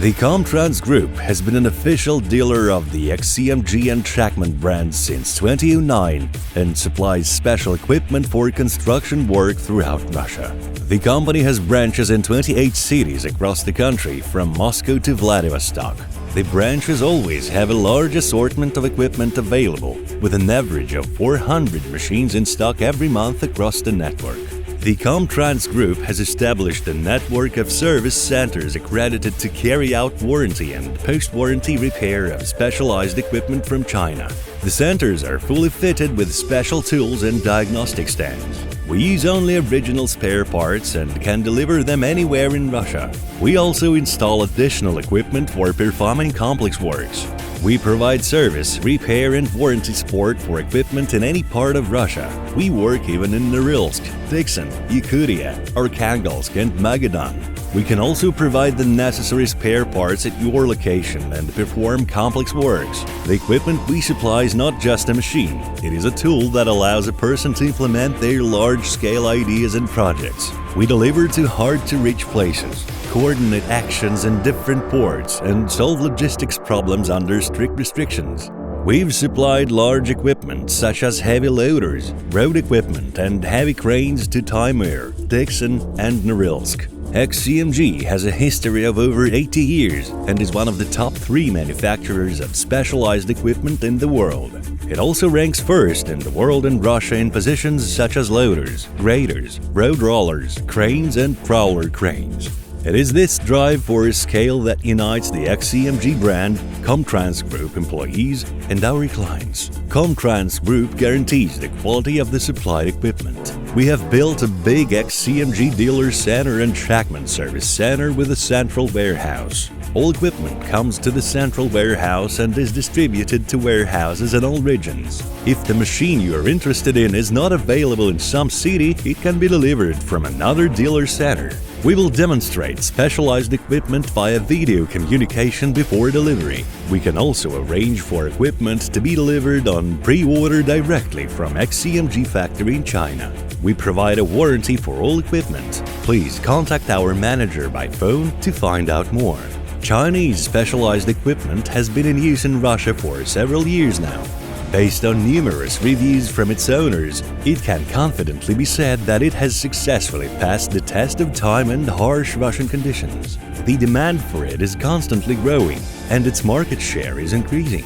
The Komtrans Group has been an official dealer of the XCMG and Trackman brands since 2009 and supplies special equipment for construction work throughout Russia. The company has branches in 28 cities across the country, from Moscow to Vladivostok. The branches always have a large assortment of equipment available, with an average of 400 machines in stock every month across the network. The Komtrans Group has established a network of service centers accredited to carry out warranty and post-warranty repair of specialized equipment from China. The centers are fully fitted with special tools and diagnostic stands. We use only original spare parts and can deliver them anywhere in Russia. We also install additional equipment for performing complex works. We provide service, repair and warranty support for equipment in any part of Russia. We work even in Norilsk, Dixon, Yakutia, Arkhangelsk and Magadan. We can also provide the necessary spare parts at your location and perform complex works. The equipment we supply is not just a machine. It is a tool that allows a person to implement their large-scale ideas and projects. We deliver to hard-to-reach places, coordinate actions in different ports, and solve logistics problems under strict restrictions. We've supplied large equipment such as heavy loaders, road equipment, and heavy cranes to Timur, Dixon, and Norilsk. XCMG has a history of over 80 years and is one of the top 3 manufacturers of specialized equipment in the world. It also ranks first in the world and Russia in positions such as loaders, graders, road rollers, cranes, and crawler cranes. It is this drive for scale that unites the XCMG brand, Komtrans Group employees, and our clients. Komtrans Group guarantees the quality of the supplied equipment. We have built a big XCMG dealer center and Trackman service center with a central warehouse. All equipment comes to the central warehouse and is distributed to warehouses in all regions. If the machine you are interested in is not available in some city, it can be delivered from another dealer center. We will demonstrate specialized equipment via video communication before delivery. We can also arrange for equipment to be delivered on pre-order directly from XCMG factory in China. We provide a warranty for all equipment. Please contact our manager by phone to find out more. Chinese specialized equipment has been in use in Russia for several years now. Based on numerous reviews from its owners, it can confidently be said that it has successfully passed the test of time and harsh Russian conditions. The demand for it is constantly growing, and its market share is increasing.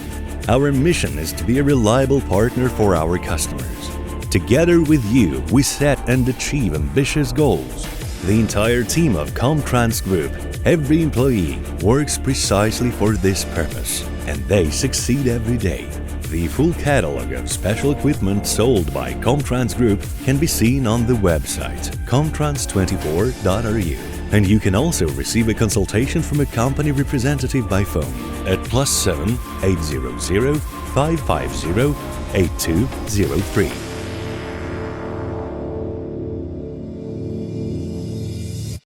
Our mission is to be a reliable partner for our customers. Together with you, we set and achieve ambitious goals. The entire team of Komtrans Group, every employee, works precisely for this purpose, and they succeed every day. The full catalog of special equipment sold by Komtrans Group can be seen on the website komtrans24.ru, and you can also receive a consultation from a company representative by phone at +7 800 550 8203.